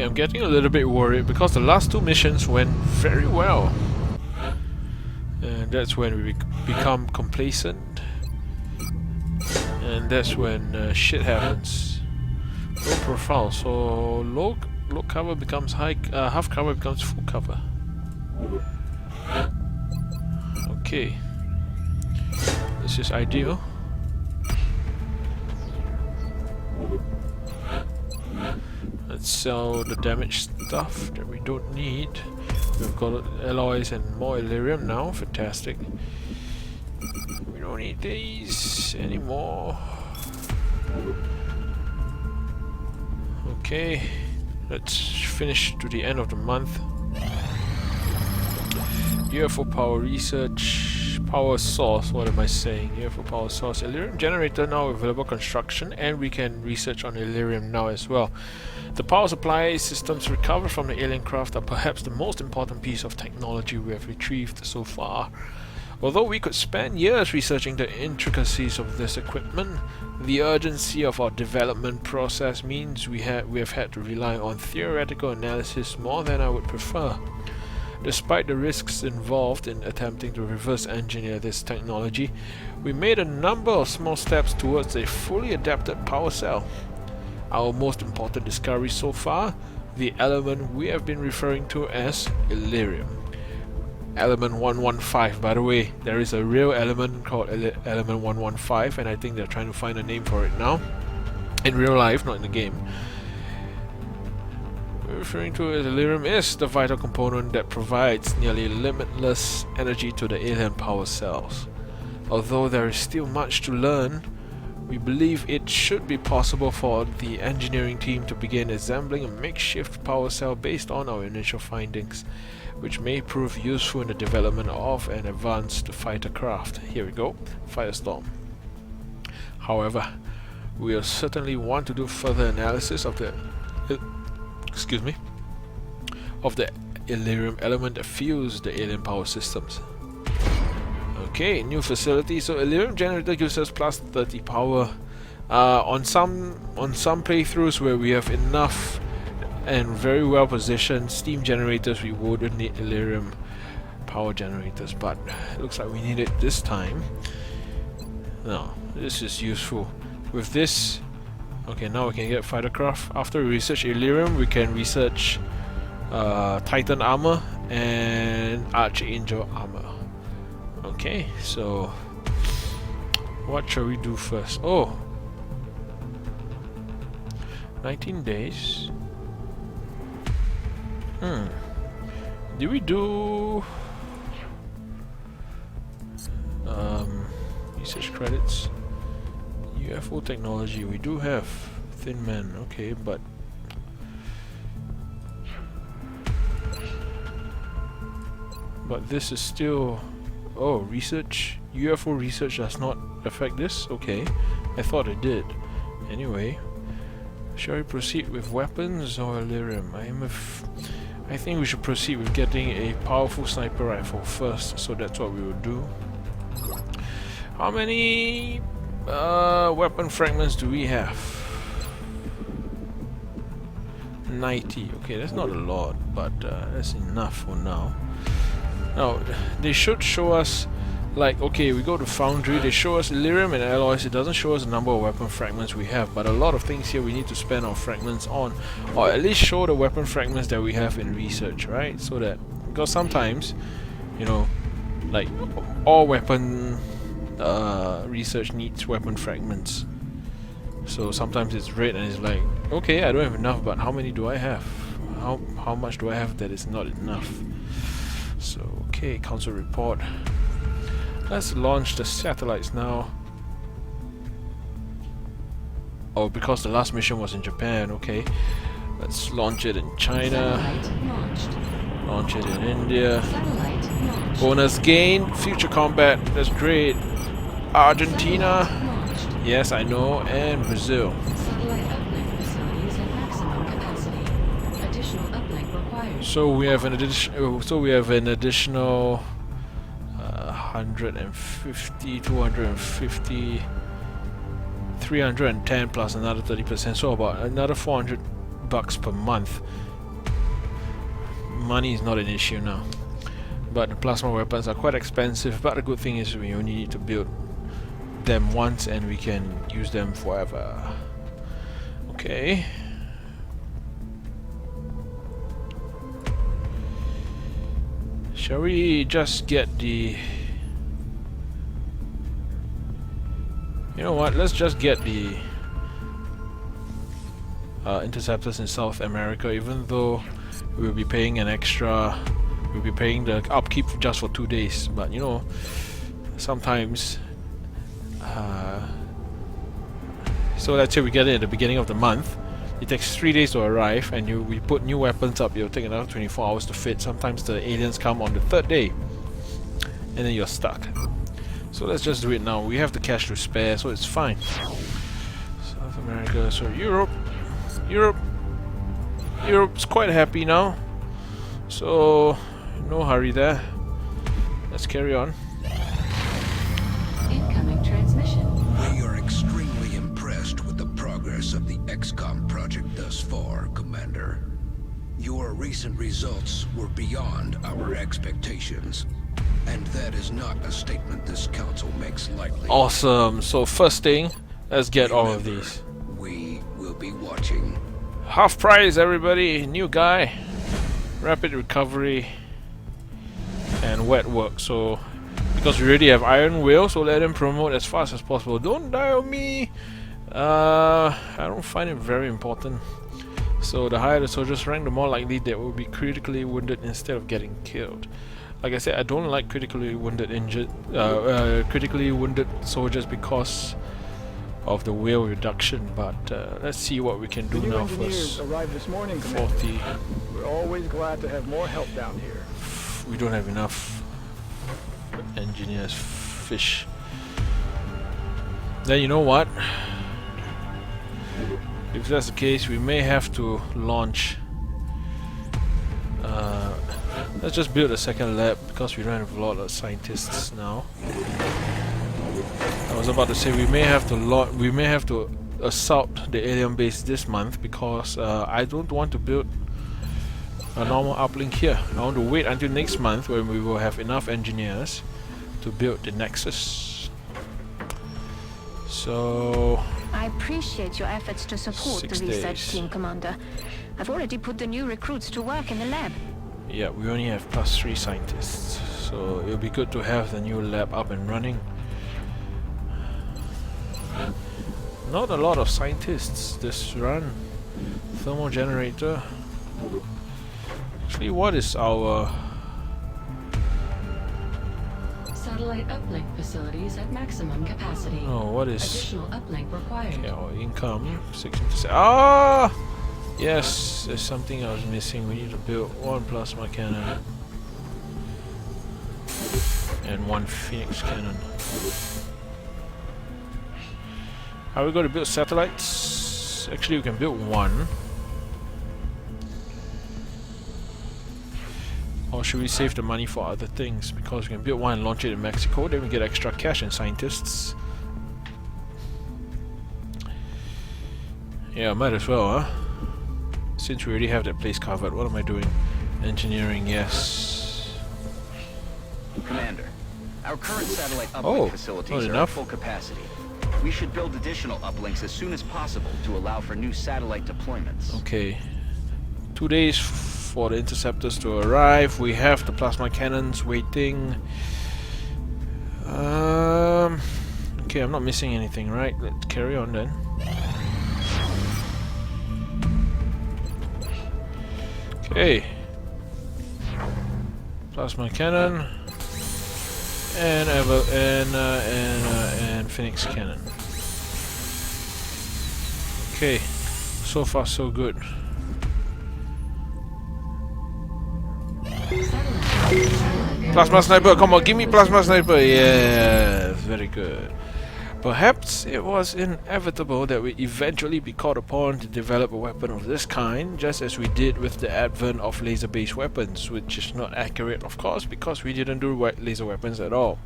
I'm getting a little bit worried because the last two missions went very well. And that's when we become complacent. And that's when shit happens. Low profile, so low cover becomes high, half cover becomes full cover. Okay. This is ideal. Let's sell the damaged stuff that we don't need. We've got alloys and more Illyrium now. Fantastic. We don't need these anymore. Okay. Let's finish to the end of the month. UFO power research. Power source, what am I saying? UFO power source. Illyrium generator now available construction, and we can research on Illyrium now as well. The power supply systems recovered from the alien craft are perhaps the most important piece of technology we have retrieved so far. Although we could spend years researching the intricacies of this equipment, the urgency of our development process means we have had to rely on theoretical analysis more than I would prefer. Despite the risks involved in attempting to reverse engineer this technology, we made a number of small steps towards a fully adapted power cell. Our most important discovery so far, the element we have been referring to as Illyrium. Element 115, by the way, there is a real element called element 115, and I think they're trying to find a name for it now. In real life, not in the game. We're referring to as Illyrium is the vital component that provides nearly limitless energy to the alien power cells. Although there is still much to learn, we believe it should be possible for the engineering team to begin assembling a makeshift power cell based on our initial findings, which may prove useful in the development of an advanced fighter craft. Here we go, Firestorm. However, we'll certainly want to do further analysis of the Illyrium element that fuels the alien power systems. Okay, new facility. So Illyrium generator gives us plus 30 power. On some playthroughs where we have enough and very well positioned steam generators, we wouldn't need Illyrium power generators, but it looks like we need it this time. Now, this is useful. With this, okay, now we can get fightercraft. After we research Illyrium, we can research Titan armor and Archangel armor. Okay, so what shall we do first? Oh, 19 days. Did we do research credits? UFO technology, we do have Thin Man, okay, but this is still, oh, research, UFO research does not affect this, okay, I thought it did. Anyway, shall we proceed with weapons or Illyrium? I think we should proceed with getting a powerful sniper rifle first, so that's what we will do. How many weapon fragments do we have? 90. Okay, that's not a lot, but that's enough for now. Now, they should show us, like, okay, we go to Foundry, they show us Illyrium and alloys. It doesn't show us the number of weapon fragments we have, but a lot of things here we need to spend our fragments on, or at least show the weapon fragments that we have in research, right? So that, because sometimes, you know, like, all weapon research needs weapon fragments. So sometimes it's red and it's like, okay, I don't have enough, but how many do I have? How much do I have that is not enough? So, okay, council report. Let's launch the satellites now. Oh, because the last mission was in Japan, okay. Let's launch it in China. Launch it in India. Bonus gain, future combat, that's great. Argentina, yes, I know, and Brazil. So we have an additional 150, 250, 310 plus another 30%, so about another $400 per month money is not an issue now. But the plasma weapons are quite expensive, but the good thing is we only need to build them once and we can use them forever. Okay. Shall we just get the... You know what, let's just get the interceptors in South America, even though we'll be paying an extra... We'll be paying the upkeep just for 2 days, but you know, sometimes so let's say we get it at the beginning of the month, it takes 3 days to arrive, and we put new weapons up, it'll take another 24 hours to fit. Sometimes the aliens come on the 3rd day and then you're stuck. So let's just do it now. We have the cash to spare, so it's fine. South America, so Europe's quite happy now, so no hurry there. Let's carry on. Incoming transmission. We are extremely impressed with the progress of the XCOM project thus far, Commander. Your recent results were beyond our expectations, and that is not a statement this council makes lightly. Awesome. So first thing, let's get all of these. We will be watching. Half price, everybody. New guy. Rapid recovery and wet work. So because we already have Iron Will, so let him promote as fast as possible. Don't die on me. I don't find it very important. So the higher the soldier's rank, the more likely they will be critically wounded instead of getting killed. Like I said, I don't like critically wounded soldiers because of the will reduction, but let's see what we can do The new now engineers first. arrived this morning, Commander. 40. We're always glad to have more help down here. We don't have enough engineers. Fish. Then you know what? If that's the case, we may have to launch. Let's just build a second lab because we don't have a lot of scientists now. I was about to say we may have to assault the alien base this month because I don't want to build a normal uplink here. I want to wait until next month when we will have enough engineers to build the Nexus. So I appreciate your efforts to support 6 the research days. team, Commander. I've already put the new recruits to work in the lab. yeah, we only have +3 scientists, so it'll be good to have the new lab up and running. Not a lot of scientists this run. Thermal generator. Actually, what is our... Satellite uplink facilities at maximum capacity. Oh, what is... Additional uplink required. Okay, our income, 16%. Ah! Yes, there's something I was missing. We need to build 1 plasma cannon. And 1 Phoenix cannon. Are we going to build satellites? Actually, we can build 1. Or should we save the money for other things? Because we can build 1 and launch it in Mexico, then we get extra cash and scientists. Yeah, might as well, huh? Since we already have that place covered. What am I doing? Engineering, yes. Commander, our current satellite uplink facilities are at full capacity. We should build additional uplinks as soon as possible to allow for new satellite deployments. Okay. 2 days for the interceptors to arrive. We have the plasma cannons waiting. Okay, I'm not missing anything, right? Let's carry on then. Okay. Plasma cannon and Phoenix cannon. Okay, so far so good. Plasma sniper, come on, give me plasma sniper. Yes, very good. Perhaps it was inevitable that we eventually be called upon to develop a weapon of this kind, just as we did with the advent of laser-based weapons, which is not accurate, of course, because we didn't do laser weapons at all.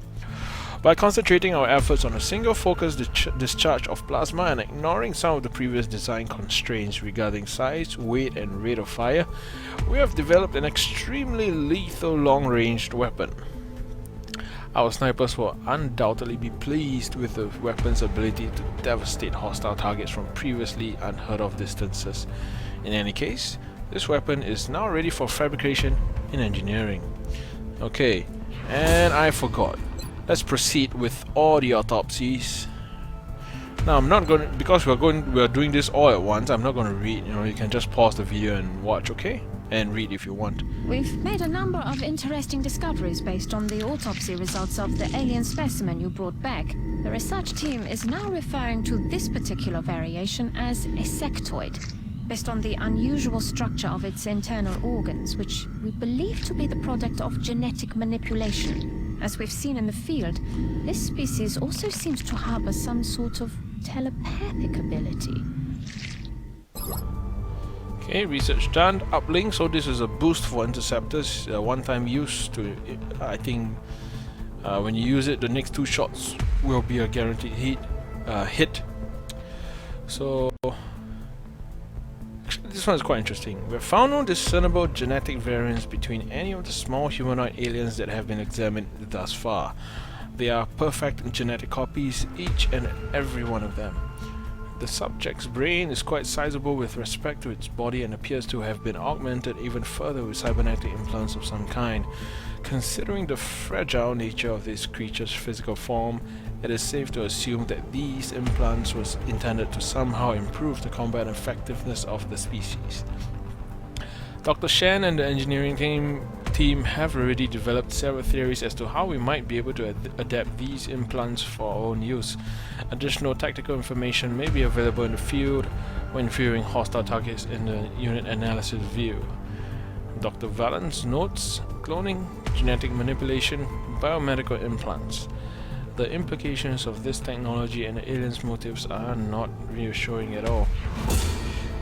By concentrating our efforts on a single focused discharge of plasma and ignoring some of the previous design constraints regarding size, weight, and rate of fire, we have developed an extremely lethal long-ranged weapon. Our snipers will undoubtedly be pleased with the weapon's ability to devastate hostile targets from previously unheard of distances. In any case, this weapon is now ready for fabrication in engineering. Okay, and I forgot. Let's proceed with all the autopsies. Now I'm not going to, because we're doing this all at once, I'm not going to read. You can just pause the video and watch, okay? And read if you want. We've made a number of interesting discoveries based on the autopsy results of the alien specimen you brought back. The research team is now referring to this particular variation as a sectoid, based on the unusual structure of its internal organs, which we believe to be the product of genetic manipulation. As we've seen in the field, this species also seems to harbor some sort of telepathic ability. Okay, research done. Uplink, so this is a boost for interceptors, one-time use to, I think, when you use it, the next 2 shots will be a guaranteed hit. So, this one is quite interesting. We have found no discernible genetic variants between any of the small humanoid aliens that have been examined thus far. They are perfect genetic copies, each and every one of them. The subject's brain is quite sizable with respect to its body and appears to have been augmented even further with cybernetic implants of some kind. Considering the fragile nature of this creature's physical form, it is safe to assume that these implants was intended to somehow improve the combat effectiveness of the species. Dr. Shen and the engineering team have already developed several theories as to how we might be able to adapt these implants for our own use. Additional tactical information may be available in the field when viewing hostile targets in the unit analysis view. Dr. Valance notes cloning, genetic manipulation, biomedical implants. The implications of this technology and the aliens' motives are not reassuring at all.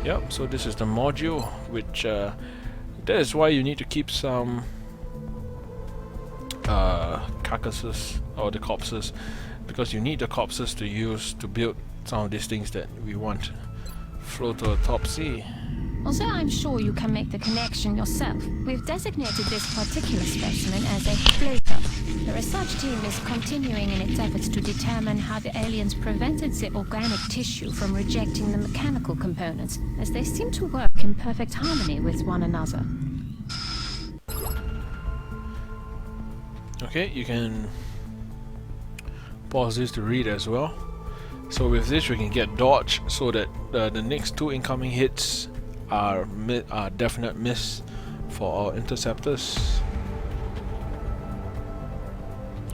Yep, so this is the module, which that is why you need to keep some carcasses, or the corpses, because you need the corpses to use to build some of these things that we want. Floater autopsy. Although I'm sure you can make the connection yourself, we've designated this particular specimen as a floater. The research team is continuing in its efforts to determine how the aliens prevented the organic tissue from rejecting the mechanical components, as they seem to work in perfect harmony with one another. Okay, you can pause this to read as well. So with this we can get dodge, so that the next 2 incoming hits are definite miss for our interceptors.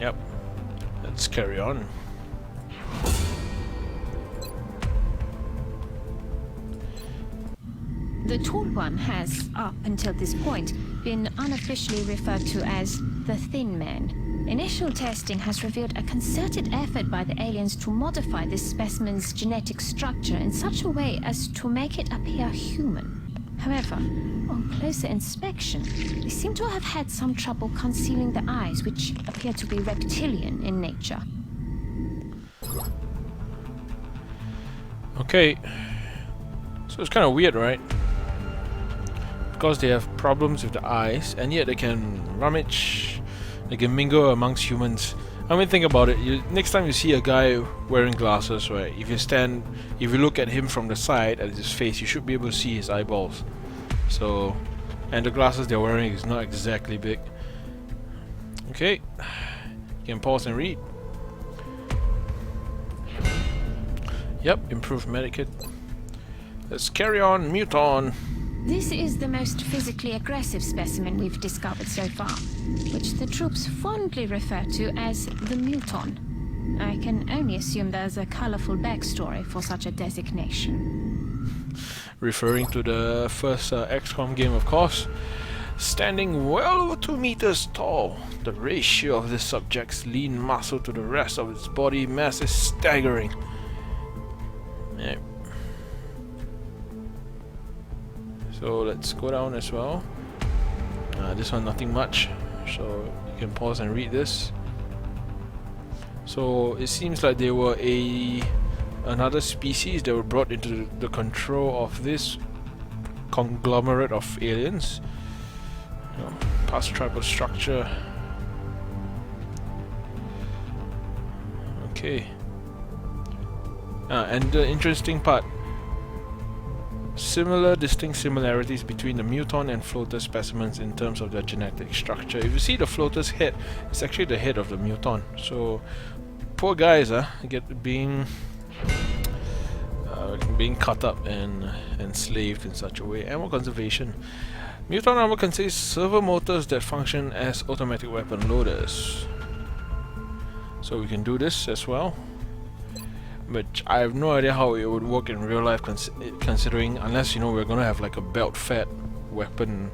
Yep, let's carry on. The tall one has, up until this point, been unofficially referred to as the Thin Man. Initial testing has revealed a concerted effort by the aliens to modify this specimen's genetic structure in such a way as to make it appear human. However, on closer inspection, they seem to have had some trouble concealing the eyes, which appear to be reptilian in nature. Okay, so it's kind of weird, right? Because they have problems with the eyes, and yet they can rummage, they can mingle amongst humans. I mean, think about it. Next time you see a guy wearing glasses, right? If you look at him from the side at his face, you should be able to see his eyeballs. So, and the glasses they're wearing is not exactly big. Okay, you can pause and read. Yep, improved medikit. Let's carry on, Muton. This is the most physically aggressive specimen we've discovered so far, which the troops fondly refer to as the Muton. I can only assume there's a colorful backstory for such a designation. Referring to the first XCOM game, of course. Standing well over 2 meters tall, the ratio of this subject's lean muscle to the rest of its body mass is staggering. Yep. So let's go down as well. This one nothing much, so you can pause and read this. So it seems like they were another species that were brought into the control of this conglomerate of aliens. You know, past tribal structure. Okay. And the interesting part, distinct similarities between the Muton and floater specimens in terms of their genetic structure. If you see the floater's head, it's actually the head of the Muton. So poor guys being cut up and enslaved in such a way. Ammo conservation. Muton armor contains servo motors that function as automatic weapon loaders. So we can do this as well. But I have no idea how it would work in real life, considering, unless, you know, we're gonna have like a belt-fed weapon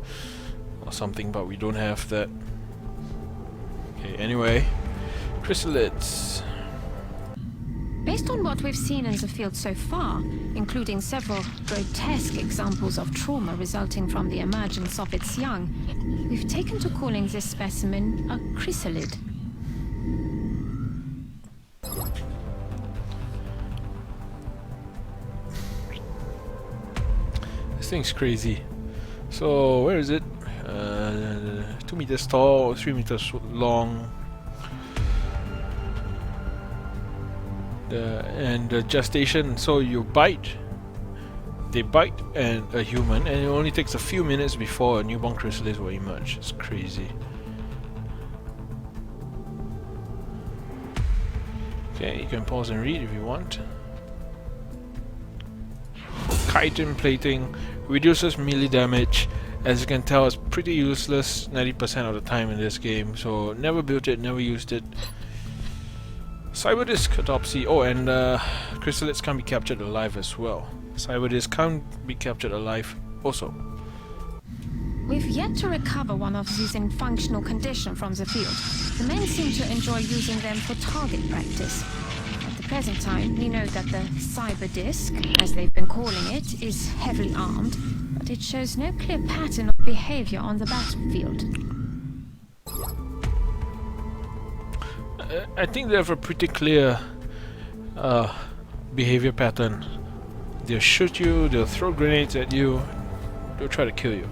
or something, but we don't have that. Okay, anyway, chrysalids. Based on what we've seen in the field so far, including several grotesque examples of trauma resulting from the emergence of its young, we've taken to calling this specimen a chrysalid. This thing's crazy. So where is it? 2 meters tall, 3 meters long. And the gestation, so they bite a human, and it only takes a few minutes before a newborn chrysalis will emerge. It's crazy. Okay, you can pause and read if you want. Chitin plating reduces melee damage. As you can tell, it's pretty useless 90% of the time in this game, so never built it, never used it. Cyberdisk autopsy. Oh, and chrysalids can't be captured alive as well. Cyberdisk can't be captured alive also. We've yet to recover one of these in functional condition from the field. The men seem to enjoy using them for target practice. At the present time, we know that the Cyberdisk, as they've been calling it, is heavily armed, but it shows no clear pattern of behavior on the battlefield. I think they have a pretty clear behavior pattern. They'll shoot you, they'll throw grenades at you, they'll try to kill you.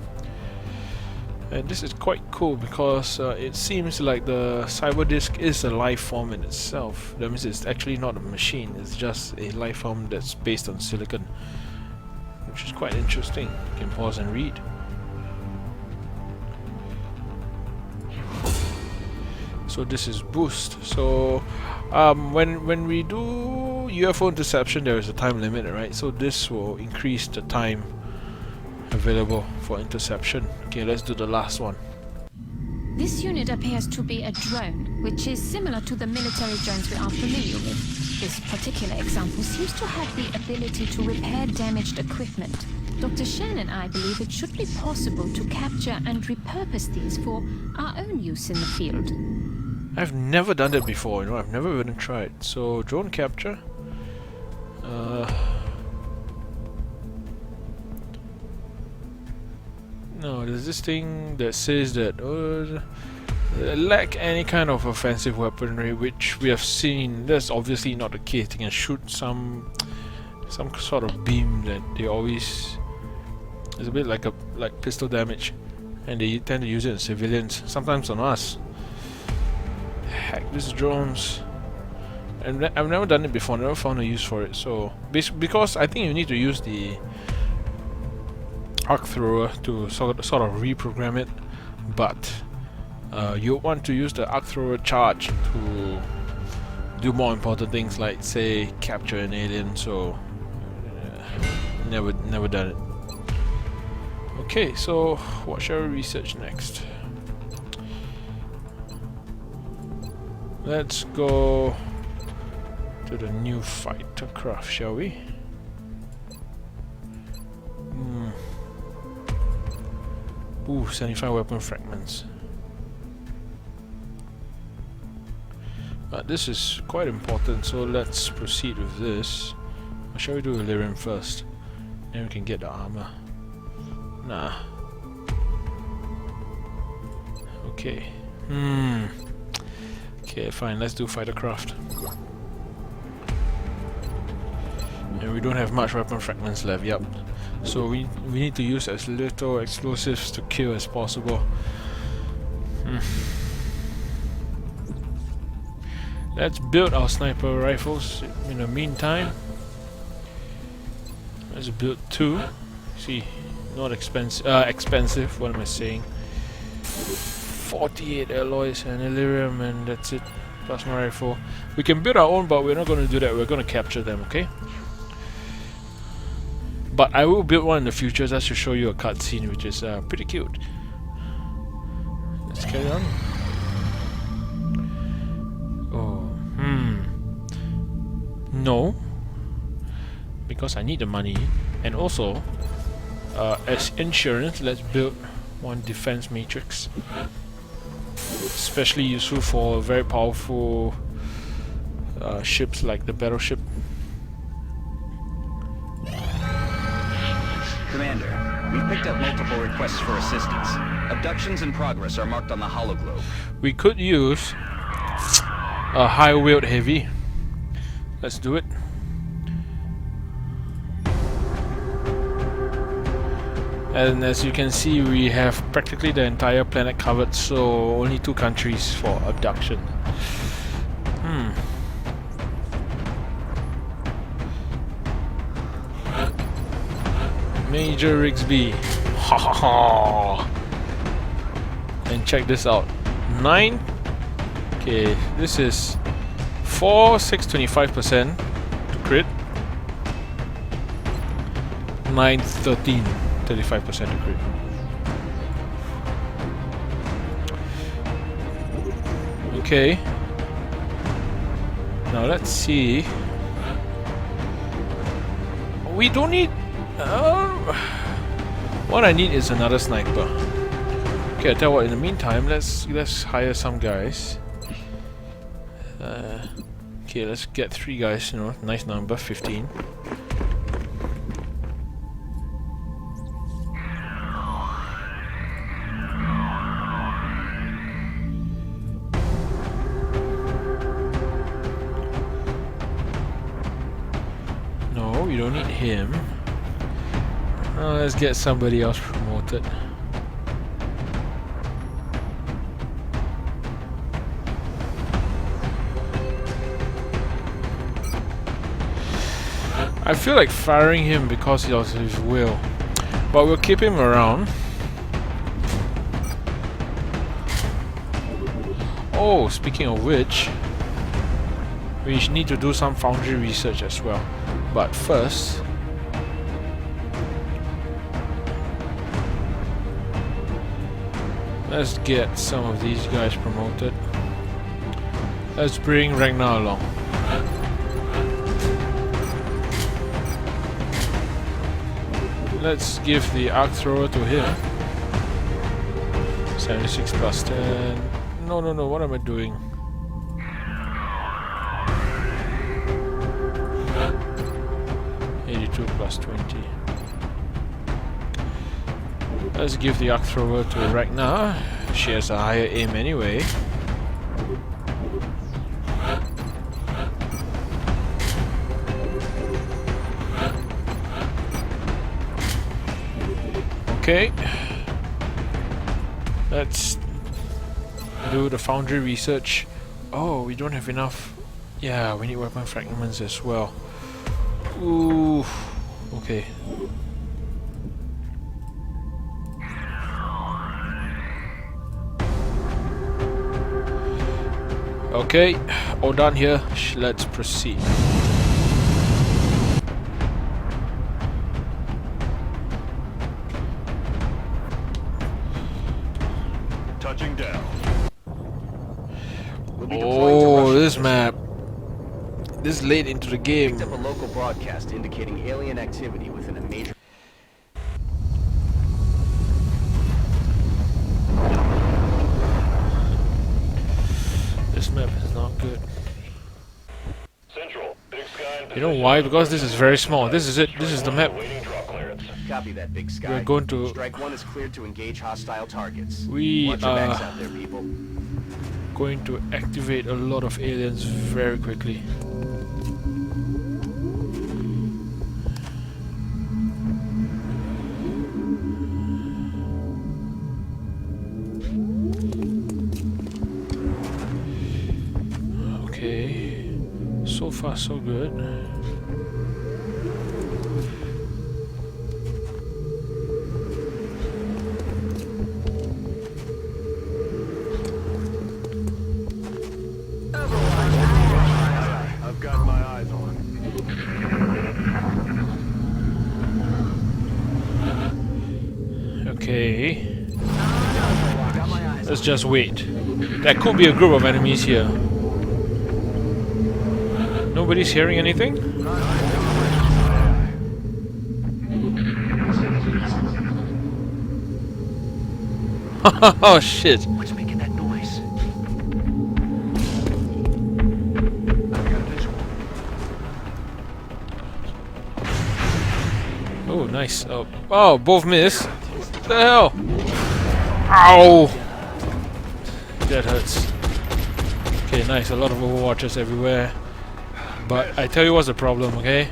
And this is quite cool because it seems like the Cyberdisk is a life form in itself. That means it's actually not a machine, it's just a life form that's based on silicon, which is quite interesting. You can pause and read. So this is boost. So when we do UFO interception, there is a time limit, right? So this will increase the time available for interception. Okay, let's do the last one. This unit appears to be a drone, which is similar to the military drones we are familiar with. This particular example seems to have the ability to repair damaged equipment. Dr. Shen and I believe it should be possible to capture and repurpose these for our own use in the field. I've never done that before, you know, I've never even tried. So, drone capture. No, there's this thing that says that lack any kind of offensive weaponry, which we have seen. That's obviously not the case. They can shoot some sort of beam that they always. It's a bit like pistol damage, and they tend to use it on civilians, sometimes on us. Heck, these drones. And I've never done it before. Never found a use for it. So because I think you need to use the arc thrower to sort of reprogram it, but you want to use the arc thrower charge to do more important things, like say capture an alien. So never done it. Okay, so what shall we research next? Let's go to the new fighter craft, shall we? Ooh, 75 weapon fragments. This is quite important, so let's proceed with this. Or shall we do Illyrium first? Then we can get the armor. Nah. Okay. Okay, Okay, fine, let's do fighter craft. And we don't have much weapon fragments left, yep. So we need to use as little explosives to kill as possible. Let's build our sniper rifles in the meantime. Let's build 2. See, not expensive, what am I saying? 48 alloys and Illyrium, and that's it. Plasma rifle. We can build our own, but we're not going to do that. We're going to capture them, okay? But I will build one in the future just to show you a cutscene, which is pretty cute. Let's carry on. No, because I need the money, and also as insurance, let's build one defense matrix, especially useful for very powerful ships like the battleship. Commander, we've picked up multiple requests for assistance. Abductions in progress are marked on the hologlobe. We could use a high-wheeled heavy. Let's do it. And as you can see, we have practically the entire planet covered, so only 2 countries for abduction. Major Rigsby. Ha ha ha. And check this out. 9. Okay, this is 4, 6, 25% to crit. 9, 13, 35% to crit. Okay. Now let's see. We don't need. What I need is another sniper. Okay, I tell you what. In the meantime, let's hire some guys. Okay, let's get 3 guys. You know, nice number, 15. No, we don't need him. Let's get somebody else promoted. I feel like firing him because he lost his will, but we'll keep him around. Oh, speaking of which, we need to do some foundry research as well. But first, let's get some of these guys promoted. Let's bring Ragnar along. Let's give the arc thrower to him. 76 plus 10. No, what am I doing? Plus 20. Let's give the arc thrower to Ragnar. She has a higher aim anyway. Okay. Let's do the foundry research. Oh, we don't have enough. Yeah, we need weapon fragments as well. Ooh. Okay. Okay, all done here. Let's proceed. Touching down. Oh, this map. This late into the game. Picked up a local broadcast indicating alien activity within a major. This map is not good. Central, Big Sky. You know why? Because this is very small. This is it. This is the map. Copy that, Big Sky. We're going to. Strike 1 is cleared to engage hostile targets. We Watch your backs out there, people. going to activate a lot of aliens very quickly. Okay, so far so good. I've got my eyes on. Okay. Let's just wait. There could be a group of enemies here. Nobody's hearing anything? Oh shit. What's making that noise? Oh, nice. Oh, both miss. What the hell? Ow! That hurts. Okay, nice. A lot of Overwatchers everywhere. But I tell you what's the problem, okay?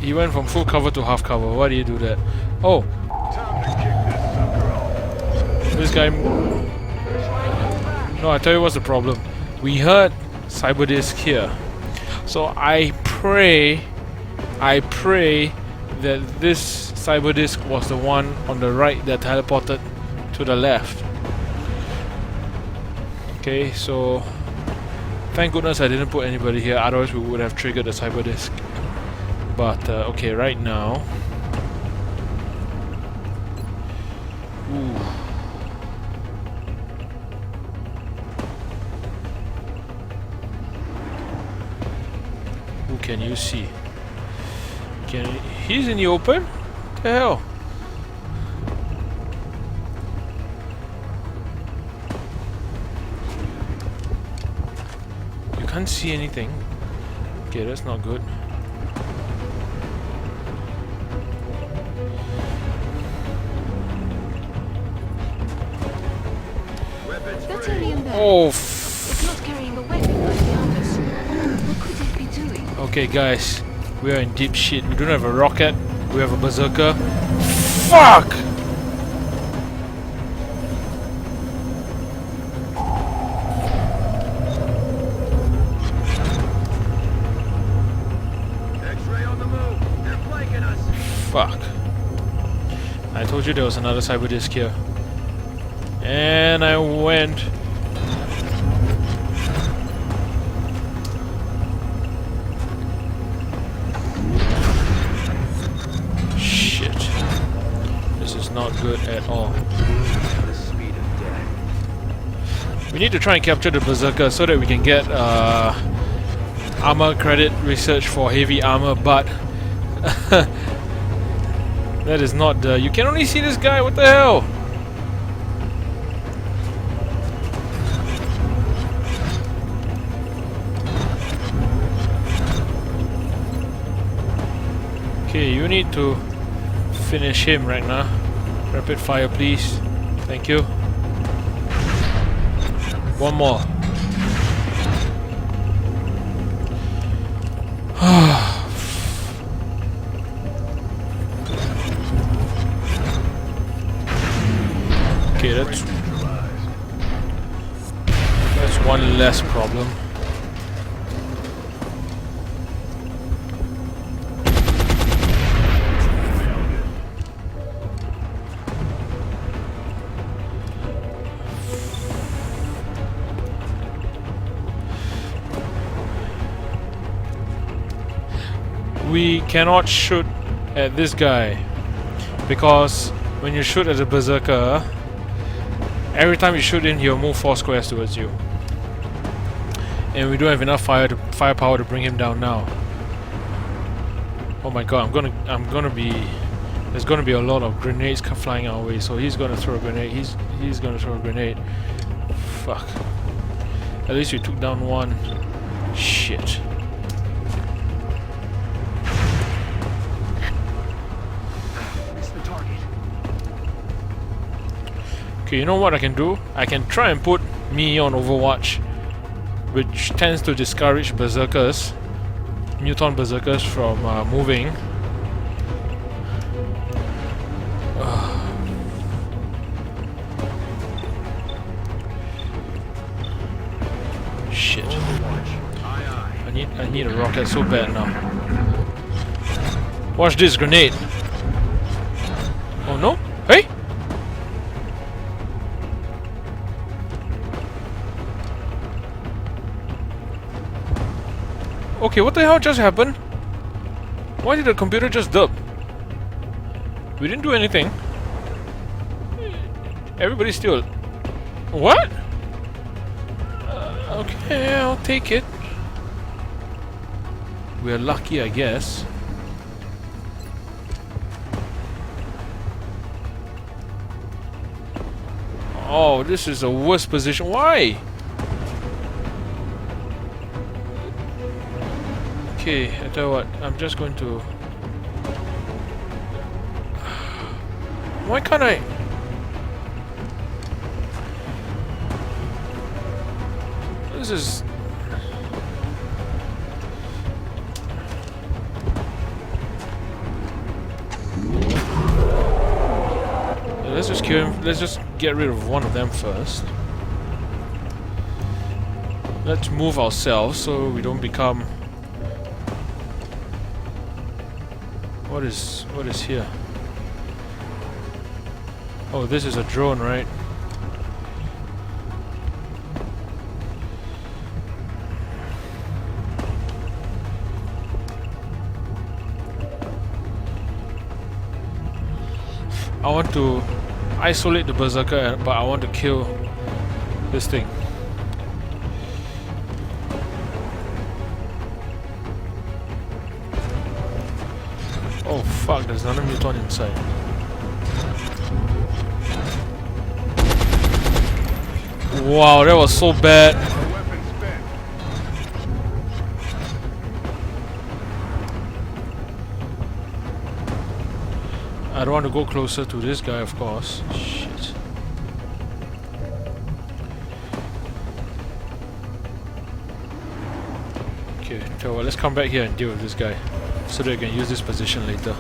He went from full cover to half cover. Why do you do that? Oh! This guy... No, I tell you what's the problem. We heard Cyberdisk here. So I pray that this Cyberdisk was the one on the right that teleported to the left. Okay, so thank goodness I didn't put anybody here, otherwise we would have triggered the Cyberdisk. But okay, right now. Ooh. Who can you see? He's in the open? What the hell? You can't see anything. Okay, that's not good. That alien there. Oh, It's not carrying a weapon like the others. What could it be doing? okay, guys. We are in deep shit. We don't have a rocket. We have a berserker. Fuck! X-ray on the move. They're flanking us. Fuck. I told you there was another Cyberdisk here. And I went. Shit. This is not good at all. The speed of death. We need to try and capture the berserker so that we can get armor credit research for heavy armor, but that is not the... You can only see this guy, what the hell? Okay, you need to finish him right now. Rapid fire, please. Thank you. One more. Okay, that's one less problem. We cannot shoot at this guy because when you shoot at the berserker, every time you shoot in, he'll move 4 squares towards you, and we don't have enough firepower to bring him down now. Oh my god! There's gonna be a lot of grenades flying our way. So he's gonna throw a grenade. He's gonna throw a grenade. Fuck. At least we took down one. Shit. Okay, you know what I can do? I can try and put me on Overwatch, which tends to discourage berserkers, mutant berserkers from moving. Shit. I need a rocket so bad now. Watch this grenade. Oh no? Hey! Okay, what the hell just happened? Why did the computer just dub? We didn't do anything. Everybody's still... What? Okay, I'll take it. We're lucky, I guess. Oh, this is the worst position. Why? Okay, I tell you what, I'm just going to... Why can't I... This is... Let's just kill him. Let's just get rid of one of them first. Let's move ourselves so we don't become... What is here? Oh, this is a drone, right? I want to isolate the berserker, but I want to kill this thing. Oh fuck, there's another mutant inside. Wow, that was so bad. I don't want to go closer to this guy, of course. Shit. Okay, so let's come back here and deal with this guy, so that we can use this position later.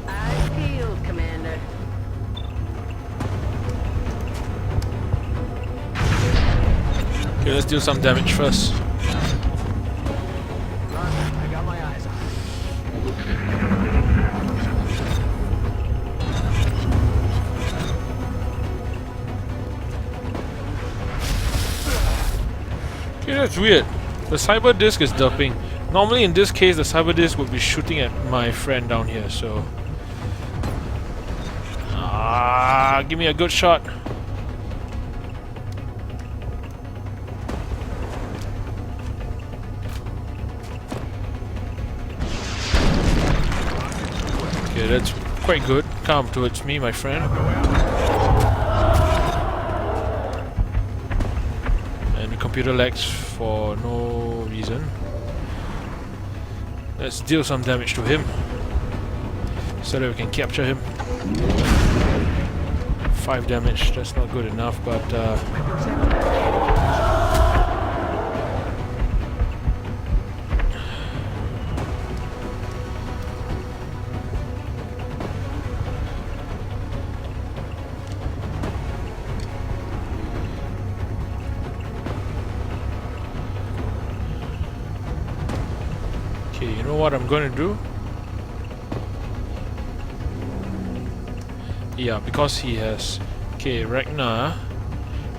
Eyes peeled, Commander. Okay, let's do some damage first. I got my eyes on. Okay, that's weird. The cyber disc is derping. Normally in this case the cyber disc would be shooting at my friend down here, so... give me a good shot. Okay, that's quite good. Come towards me, my friend. And the computer lags for no reason. Let's deal some damage to him, so that we can capture him. 5 damage, that's not good enough, but okay, you know what I'm gonna do? Yeah, because he has... Okay, Ragnar,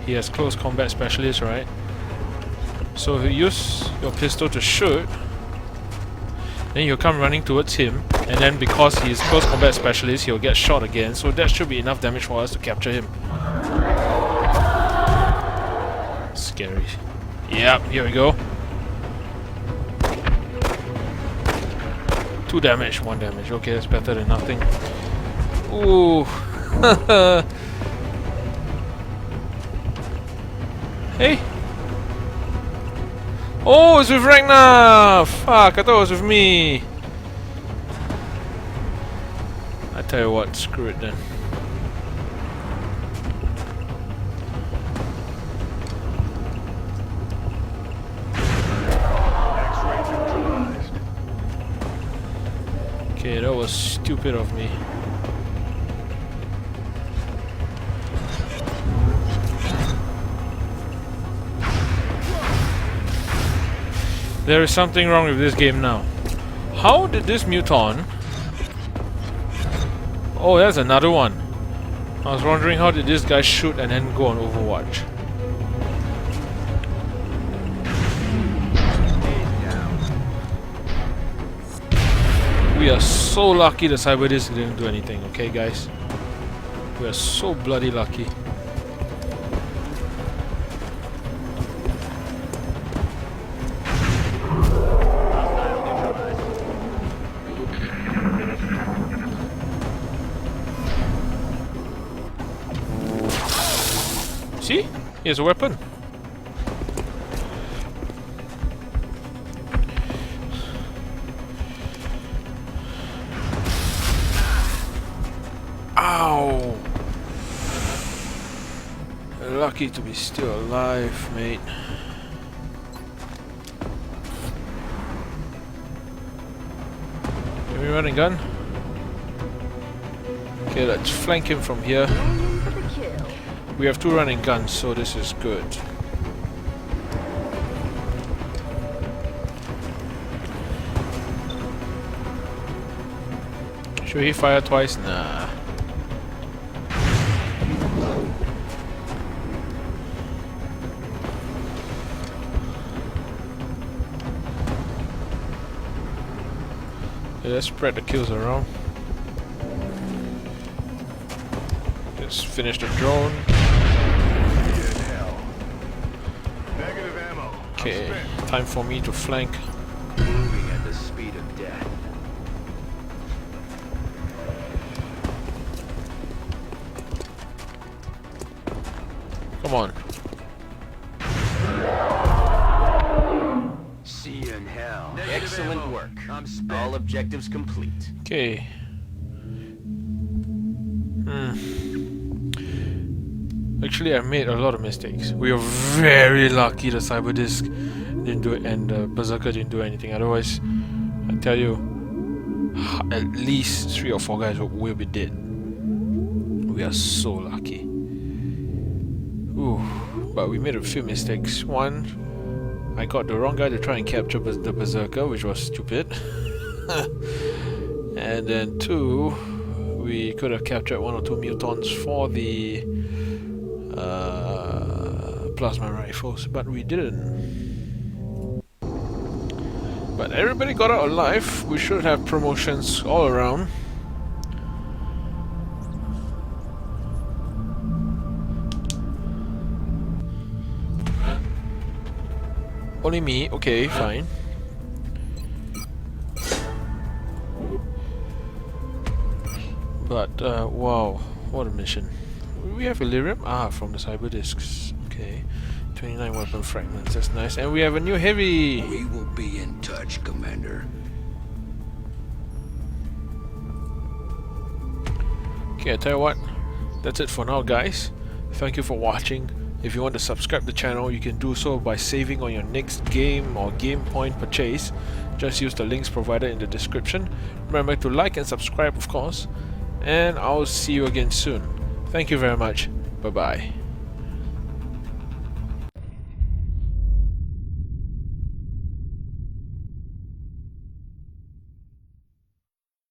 he has close combat specialist, right? So if you use your pistol to shoot, then you'll come running towards him, and then because he's close combat specialist, he'll get shot again, so that should be enough damage for us to capture him. Scary. Yep, here we go. 2 damage, 1 damage. Okay, that's better than nothing. Ooh. Hey! Oh, it's with Ragnar! Fuck, I thought it was with me. I tell you what, screw it then. X-ray neutralized. Okay, that was stupid of me. There is something wrong with this game now. How did this muton... Oh, there's another one. I was wondering how did this guy shoot and then go on Overwatch. We are so lucky the Cyberdisk didn't do anything, okay guys? We are so bloody lucky. See? He has a weapon. Ow! Lucky to be still alive, mate. Can we run and gun? Okay, let's flank him from here. We have 2 running guns, so this is good. Should he fire twice? Nah. Let's spread the kills around. Let's finish the drone. Negative ammo. Okay, time for me to flank. Moving at the speed of death. Come on. See you in hell. Excellent work. All objectives complete. Okay. Actually, I made a lot of mistakes. We are very lucky the Cyberdisk didn't do it and the Berserker didn't do anything. Otherwise, I tell you, at least 3 or 4 guys will be dead. We are so lucky. Ooh, but we made a few mistakes. One, I got the wrong guy to try and capture the Berserker, which was stupid. And then 2, we could have captured 1 or 2 mutons for the plasma rifles, but we didn't. But everybody got out alive. We should have promotions all around. Only me, okay, fine. But, wow, what a mission. We have Illyrium? Ah, from the Cyberdisks. Okay. 29 weapon fragments, that's nice. And we have a new heavy! We will be in touch, Commander. Okay, I tell you what. That's it for now, guys. Thank you for watching. If you want to subscribe to the channel, you can do so by saving on your next game or game point purchase. Just use the links provided in the description. Remember to like and subscribe, of course. And I'll see you again soon. Thank you very much. Bye-bye.